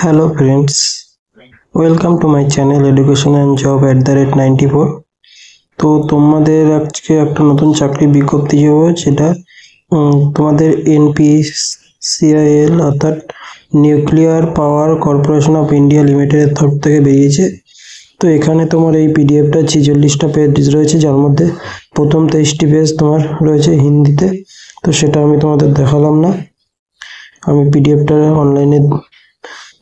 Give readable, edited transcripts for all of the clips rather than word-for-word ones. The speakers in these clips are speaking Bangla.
Hello friends, welcome to my channel Education and Job @94। তো তোমাদের আজকে একটা নতুন চাকরি বিজ্ঞপ্তি যাব, যেটা তোমাদের NPCIL অর্থাৎ nuclear power corporation of India লিমিটেডের তরফ থেকে বেরিয়েছে। তো এখানে তোমার এই পিডিএফটা 46টা পেজ রয়েছে, যার মধ্যে প্রথম 23টি পেজ তোমার রয়েছে হিন্দিতে। তো সেটা আমি তোমাদের দেখালাম না, আমি পিডিএফটা অনলাইনে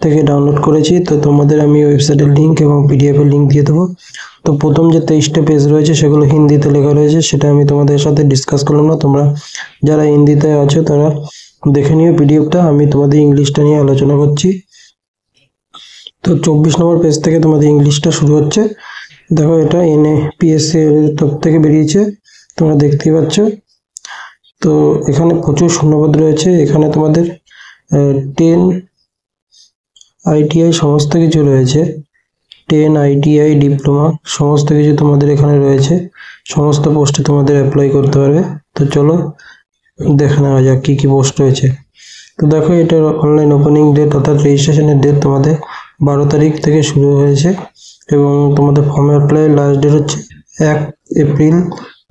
থেকে ডাউনলোড করেছি। তো তোমাদের আমি ওয়েবসাইটের লিংক এবং পিডিএফ এর লিংক দিয়ে দেবো। তো প্রথম যে 23টা পেজ রয়েছে সেগুলো হিন্দিতে লেখা রয়েছে, সেটা আমি তোমাদের সাথে ডিসকাস করলাম না। তোমরা যারা হিন্দিতে আছো তারা দেখে নিও পিডিএফটা, আমি তোমাদের ইংলিশটা নিয়ে আলোচনা করছি। তো 24 নম্বর পেজ থেকে তোমাদের ইংলিশটা শুরু হচ্ছে। দেখো, এটা NPSC এর তরফ থেকে বেরিয়েছে, তোমরা দেখতেই পাচ্ছ। তো এখানে প্রচুর শূন্যপদ রয়েছে। এখানে তোমাদের 10 ITI সমস্ত কিছু রয়েছে, 10 ITI ডিপ্লোমা সমস্ত কিছু তোমাদের এখানে রয়েছে। সমস্ত পোস্টে তোমাদের অ্যাপ্লাই করতে পারবে। তো চলো দেখে নেওয়া যাক কি কি পোস্ট রয়েছে। তো দেখো, এটার অনলাইন ওপেনিং ডেট অর্থাৎ রেজিস্ট্রেশনের ডেট তোমাদের 12 তারিখ থেকে শুরু হয়েছে এবং তোমাদের ফর্ম অ্যাপ্লাই লাস্ট ডেট হচ্ছে 1 এপ্রিল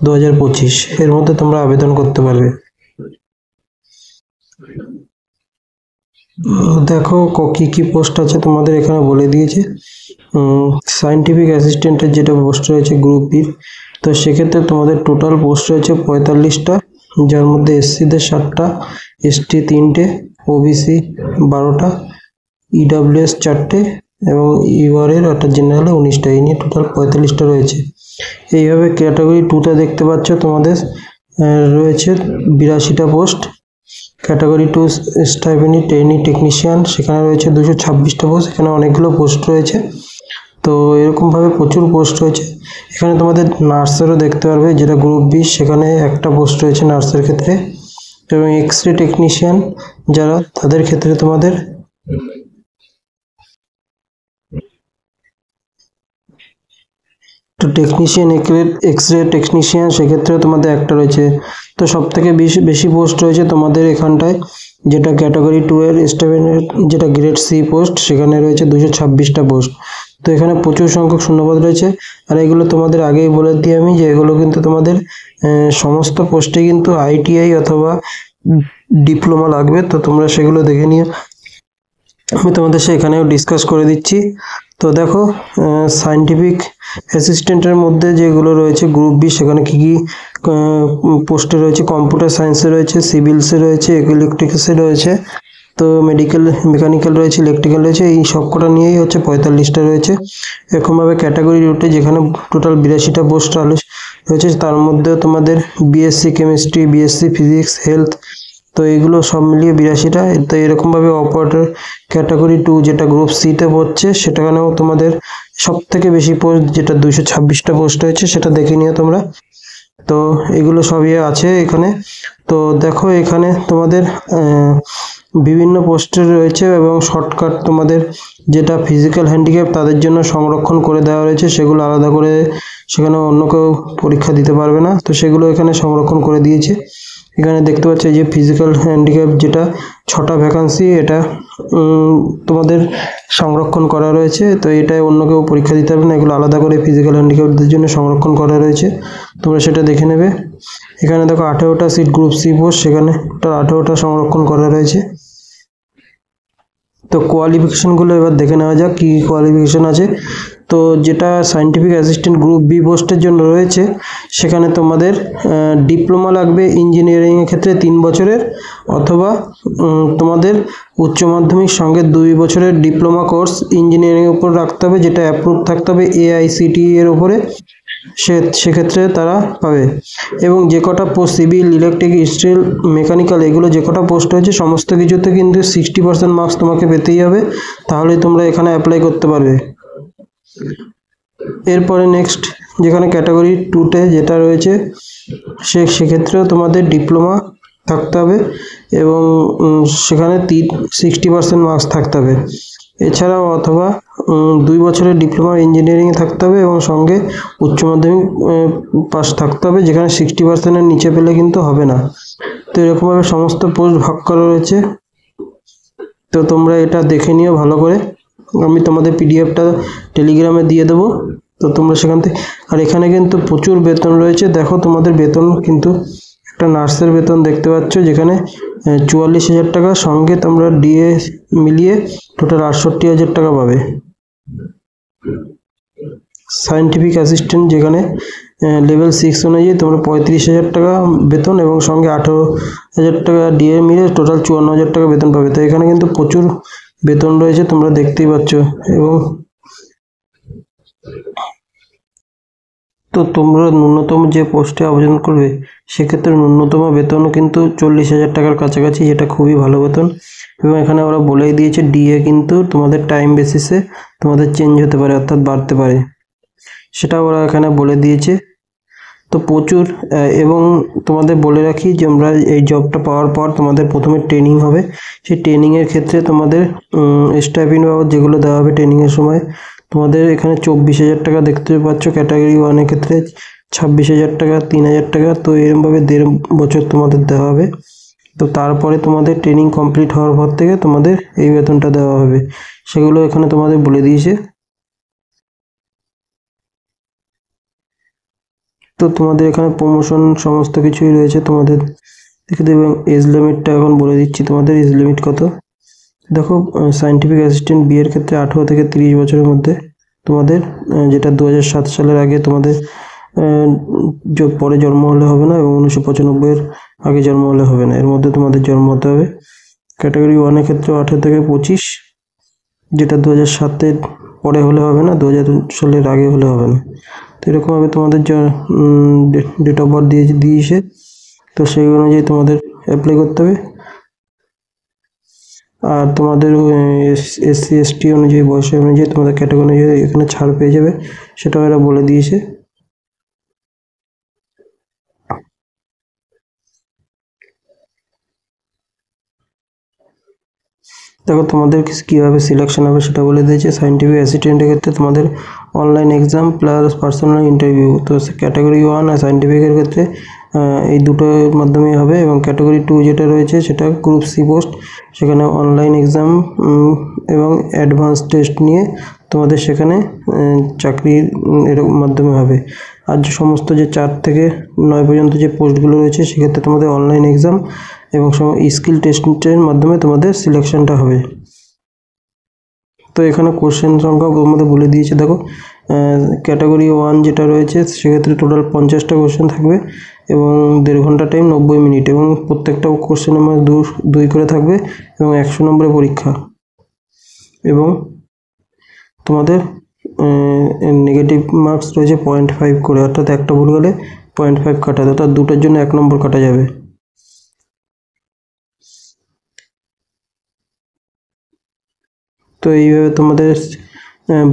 2025। এর মধ্যে তোমরা আবেদন করতে পারবে। দেখো কি কি পোস্ট আছে তোমাদের এখানে বলে দিয়েছে। সায়েন্টিফিক অ্যাসিস্ট্যান্টের যেটা পোস্ট রয়েছে গ্রুপ বি, তো সেক্ষেত্রে তোমাদের টোটাল পোস্ট রয়েছে 45টা, যার মধ্যে এসসিদের 7টা, এসটি 3টে, ওবিসি 12টা, ইডব্লিউএস 4টে এবং ইউআরের অর্থাৎ জেনারেলে 19টা। এই নিয়ে টোটাল 45টা রয়েছে। এইভাবে ক্যাটাগরি 2তে দেখতে পাচ্ছ তোমাদের রয়েছে 82টা পোস্ট। ক্যাটাগরি 2 স্টাইপেন্ডি ট্রেনি টেকনিশিয়ান, সেখানে রয়েছে 226টা পোস্ট। এখানে অনেকগুলো পোস্ট রয়েছে। তো এরকমভাবে প্রচুর পোস্ট রয়েছে। এখানে তোমাদের নার্সেরও দেখতে পারবে, যেটা গ্রুপ বি, সেখানে একটা পোস্ট রয়েছে নার্সের ক্ষেত্রে। এবং এক্স-রে টেকনিশিয়ান যারা, তাদের ক্ষেত্রে তোমাদের তো টেকনিশিয়ান এক্স-রে টেকনিশিয়ান সেক্ষেত্রে তোমাদের একটা রয়েছে। তো সব থেকে বেশি পোস্ট রয়েছে তোমাদের এখানটায়, যেটা ক্যাটাগরি 2 এর স্টাইপেন্ডের যেটা গ্রেড সি পোস্ট, সেখানে রয়েছে 226টা পোস্ট। তো এখানে প্রচুর সংখ্যক শূন্যপদ রয়েছে। আর এগুলো তোমাদের আগেই বলে দিই আমি, যে এগুলো কিন্তু তোমাদের সমস্ত পোস্টে কিন্তু ITI অথবা ডিপ্লোমা লাগবে। তো তোমরা সেগুলো দেখে নিও, আমি তোমাদের সেখানেও ডিসকাস করে দিচ্ছি। তো দেখো, সায়েন্টিফিক অ্যাসিস্ট্যান্টের মধ্যে যেগুলো রয়েছে গ্রুপ বি, সেখানে কি কি পোস্টে রয়েছে, কম্পিউটার সায়েন্সে রয়েছে, সিভিলসে রয়েছে, ইলেকট্রিক্সে রয়েছে, তো মেকানিক্যাল রয়েছে, ইলেকট্রিক্যাল রয়েছে। এই সবকটা নিয়েই হচ্ছে 45টা রয়েছে। এরকমভাবে ক্যাটাগরি রুটে যেখানে টোটাল 82টা পোস্ট রয়েছে, তার মধ্যে তোমাদের BSc chemistry, BSc physics, health, তো এগুলো সব মিলিয়ে 82টা। তো এরকমভাবে অপারেটর ক্যাটাগরি 2 যেটা গ্রুপ সিতে পড়ছে, সেটাখানেও তোমাদের সব থেকে বেশি পোস্ট, যেটা 226টা পোস্ট হয়েছে, সেটা দেখে নিও তোমরা। তো এগুলো সবই আছে এখানে। তো দেখো, এখানে তোমাদের বিভিন্ন পোস্টের রয়েছে এবং শর্টকাট তোমাদের যেটা ফিজিক্যাল হ্যান্ডিক্যাপ তাদের জন্য সংরক্ষণ করে দেওয়া রয়েছে, সেগুলো আলাদা করে, সেখানে অন্য কেউ পরীক্ষা দিতে পারবে না। তো সেগুলো এখানে সংরক্ষণ করে দিয়েছে। এখানে দেখতে পাচ্ছ যে ফিজিক্যাল হ্যান্ডিক্যাপ যেটা 6টা ভ্যাকান্সি, এটা তোমাদের সংরক্ষণ করা রয়েছে। তো এটাই অন্য কেউ পরীক্ষা দিতে পারবে না, এগুলো আলাদা করে ফিজিক্যাল হ্যান্ডিক্যাপদের জন্য সংরক্ষণ করা রয়েছে, তোমরা সেটা দেখে নেবে। এখানে দেখো 18টা সিট গ্রুপ সি পোস্ট, সেখানে টোটাল 18টা সংরক্ষণ করা রয়েছে। তো কোয়ালিফিকেশনগুলো এবার দেখে নেওয়া যাক কী কোয়ালিফিকেশন আছে। তো যেটা সায়েন্টিফিক অ্যাসিস্ট্যান্ট গ্রুপ বি পোস্টের জন্য রয়েছে, সেখানে তোমাদের ডিপ্লোমা লাগবে ইঞ্জিনিয়ারিংয়ের ক্ষেত্রে 3 বছরের, অথবা তোমাদের উচ্চ মাধ্যমিক সঙ্গে 2 বছরের ডিপ্লোমা কোর্স ইঞ্জিনিয়ারিংয়ের উপর রাখতে হবে, যেটা অ্যাপ্রুভ থাকতে হবে AICTE এর উপরে, সেক্ষেত্রে তারা পাবে। এবং যে কটা post civil, electric, steel, mechanical, এগুলো যে কটা পোস্ট হয়েছে সমস্ত কিছুতে কিন্তু 60% মার্কস তোমাকে পেতেই হবে, তাহলেই তোমরা এখানে অ্যাপ্লাই করতে পারবে। এরপরে নেক্সট যেখানে ক্যাটাগরি 2তে যেটা রয়েছে, সেক্ষেত্রেও তোমাদের ডিপ্লোমা থাকতে হবে এবং সেখানে 60% মার্কস থাকতে হবে। এছাড়াও অথবা 2 বছরের ডিপ্লোমা ইঞ্জিনিয়ারিংয়ে থাকতে হবে এবং সঙ্গে উচ্চ মাধ্যমিক পাস থাকতে হবে, যেখানে 60%-এর নিচে পেলে কিন্তু হবে না। তো এরকমভাবে সমস্ত পোস্ট ভাগ করা রয়েছে। তো তোমরা এটা দেখে নিও ভালো করে, আমি তোমাদের পিডিএফটা টেলিগ্রামে দিয়ে দেবো, তো তোমরা সেখান থেকে। আর এখানে কিন্তু প্রচুর বেতন রয়েছে, দেখো তোমাদের বেতন কিন্তু একটা নার্সের বেতন দেখতে পাচ্ছ, যেখানে 44,000 টাকা, সঙ্গে তোমরা ডিএ মিলিয়ে টোটাল 68,000 টাকা পাবে। সায়েন্টিফিক অ্যাসিস্ট্যান্ট যেখানে লেভেল 6 অনুযায়ী তোমরা 35,000 টাকা বেতন এবং সঙ্গে 18,000 টাকা ডিএ মিলে টোটাল 54,000 টাকা বেতন পাবে। তো এখানে কিন্তু প্রচুর বেতন রয়েছে, তোমরা দেখতেই পাচ্ছ। এবং তো তোমরা ন্যূনতম যে পোস্টে আবেদন করবে সেক্ষেত্রে ন্যূনতম বেতনও কিন্তু 40,000 টাকার কাছাকাছি, যেটা খুবই ভালো বেতন। এবং এখানে ওরা বলেই দিয়েছে ডিএ কিন্তু তোমাদের টাইম বেসিসে তোমাদের চেঞ্জ হতে পারে, অর্থাৎ বাড়তে পারে, সেটা ওরা এখানে বলে দিয়েছে। তো প্রচুর এবং তোমাদের বলে রাখি যে আমরা এই জবটা পাওয়ার পর তোমাদের প্রথমে ট্রেনিং হবে, সেই ট্রেনিংয়ের ক্ষেত্রে তোমাদের স্টাইপেন্ড বাবদ যেগুলো দেওয়া হবে ট্রেনিংয়ের সময়, তোমাদের এখানে 24,000 টাকা দেখতে পাচ্ছ ক্যাটাগরি 1-এর ক্ষেত্রে, 26,000 টাকা, 3,000 টাকা, তো এরকমভাবে 1.5 বছর তোমাদের দেওয়া হবে। তো তারপরে তোমাদের ট্রেনিং কমপ্লিট হওয়ার পর থেকে তোমাদের এই বেতনটা দেওয়া হবে, সেগুলো এখানে তোমাদের বলে দিয়েছে। তো তোমাদের এখানে প্রমোশন সমস্ত কিছুই রয়েছে তোমাদের দেখে দেবে। এবং এজ লিমিটটা এখন বলে দিচ্ছি, তোমাদের এজ লিমিট কত। দেখো সায়েন্টিফিক অ্যাসিস্ট্যান্ট বিয়ের ক্ষেত্রে 18 থেকে 30 বছরের মধ্যে তোমাদের, যেটা 2007 সালের আগে তোমাদের পরে জন্ম হলে হবে না, এবং 1995-এর আগে জন্ম হলে হবে না, এর মধ্যে তোমাদের জন্ম হতে হবে। ক্যাটাগরি 1-এর ক্ষেত্রে 18 থেকে 25, যেটা 2007-এর পরে হলে হবে না, 2000 সালের আগে হলে হবে না। তো এরকমভাবে তোমাদের যা ডেট অফ বার্থ দিয়েছে, তো সেই অনুযায়ী তোমাদের অ্যাপ্লাই করতে হবে। আর তোমাদের SC ST অনুযায়ী, বয়সের অনুযায়ী, তোমাদের ক্যাটাগরি অনুযায়ী এখানে ছাড় পেয়ে যাবে, সেটাও এরা বলে দিয়েছে। দেখো তোমাদের কীভাবে সিলেকশন হবে সেটা বলে দিয়েছে। সায়েন্টিফিক অ্যাসিস্ট্যান্টের ক্ষেত্রে তোমাদের online exam plus personal interview. তো ক্যাটাগরি 1 আর সায়েন্টিফিকের ক্ষেত্রে এই দুটোর মাধ্যমেই হবে। এবং ক্যাটাগরি 2 যেটা রয়েছে সেটা গ্রুপ সি পোস্ট, সেখানে অনলাইন এক্সাম এবং অ্যাডভান্স টেস্ট নিয়ে তোমাদের সেখানে চাকরির এরকম মাধ্যমে হবে। আর যে সমস্ত যে 4 থেকে 9 পর্যন্ত যে পোস্টগুলো রয়েছে সেক্ষেত্রে তোমাদের অনলাইন এক্সাম এবং স্কিল টেস্টের মাধ্যমে তোমাদের সিলেকশনটা হবে। তো এখানে কোশ্চেন সংখ্যা তোমাদের বলে দিয়েছে। দেখো ক্যাটাগরি 1 যেটা রয়েছে সেক্ষেত্রে টোটাল 50টা কোশ্চেন থাকবে এবং 1.5 ঘন্টা টাইম, 90 মিনিট, এবং প্রত্যেকটা কোশ্চেনের মধ্যে 2 করে থাকবে এবং 100 নম্বরের পরীক্ষা। এবং তোমাদের নেগেটিভ মার্কস রয়েছে 0.5 করে, অর্থাৎ একটা ভুল গেলে 0.5 কাটা, অর্থাৎ দুটোর জন্য 1 নম্বর কাটা যাবে। তো এইভাবে তোমাদের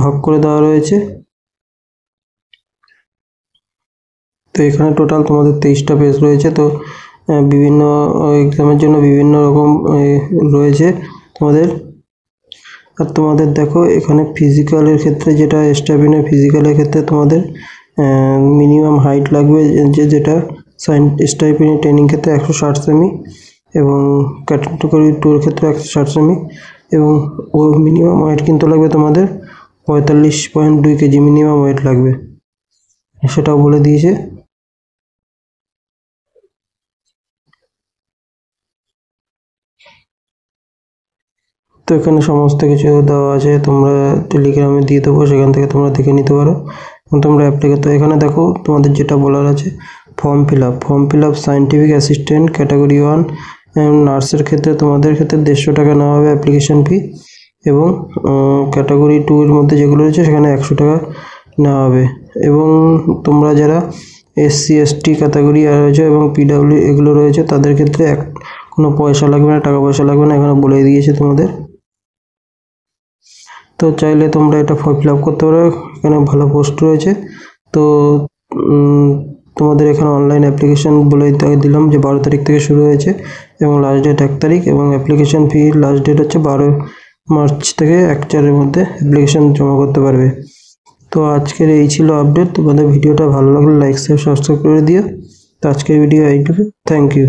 ভাগ করে দেওয়া রয়েছে। তো এখানে টোটাল তোমাদের 23টা পেজ রয়েছে। তো বিভিন্ন এক্সামের জন্য বিভিন্ন রকম রয়েছে তোমাদের। আর তোমাদের দেখো এখানে ফিজিক্যালের ক্ষেত্রে, যেটা স্টাইপেন্ডের ফিজিক্যালের ক্ষেত্রে তোমাদের মিনিমাম হাইট লাগবে, যেটা স্টাইপেন্ডের ট্রেনিং ক্ষেত্রে 160 সেমি, এবং ক্যাটাগরি 2-এর ক্ষেত্রে 160 সেমি, এবং ও মিনিমাম ওয়েট কিন্তু লাগবে তোমাদের 45.2 কেজি মিনিমাম ওয়েট লাগবে, সেটাও বলে দিয়েছে। তো এখানে সমস্ত কিছু দেওয়া আছে, তোমরা টেলিগ্রামে দিয়ে দেবো, সেখান থেকে তোমরা দেখে নিতে পারো এবং তোমরা অ্যাপ্লাই করতে। এখানে দেখো তোমাদের যেটা বলার আছে, form fill up scientific assistant category 1 নার্সের ক্ষেত্রে তোমাদের ক্ষেত্রে 150 টাকা নেওয়া হবে অ্যাপ্লিকেশন ফি, এবং ক্যাটাগরি 2-এর মধ্যে যেগুলো রয়েছে সেখানে 100 টাকা নেওয়া হবে। এবং তোমরা যারা SC ST ক্যাটাগরি রয়েছে এবং PW এগুলো রয়েছে তাদের ক্ষেত্রে কোনো পয়সা লাগবে না, টাকা পয়সা লাগবে না, এখানে বলে দিয়েছে তোমাদের। তো চাইলে তোমরা এটা ফর্ম ফিল আপ করতে পারো, এখানে ভালো পোস্ট রয়েছে। তো তোমাদের এখানে অনলাইন অ্যাপ্লিকেশন বলে দিলাম যে 12 তারিখ থেকে শুরু হয়েছে এবং লাস্ট ডেট 1 তারিখ, এবং অ্যাপ্লিকেশন ফি লাস্ট ডেট হচ্ছে 12 মার্চ থেকে 1-4-এর মধ্যে অ্যাপ্লিকেশন জমা করতে পারবে। তো আজকের এই ছিল আপডেট। তোমাদের ভিডিওটা ভালো লাগলে লাইক, শেয়ার, সাবস্ক্রাইব করে দিও। তো আজকের ভিডিও এইটুকু। Thank you.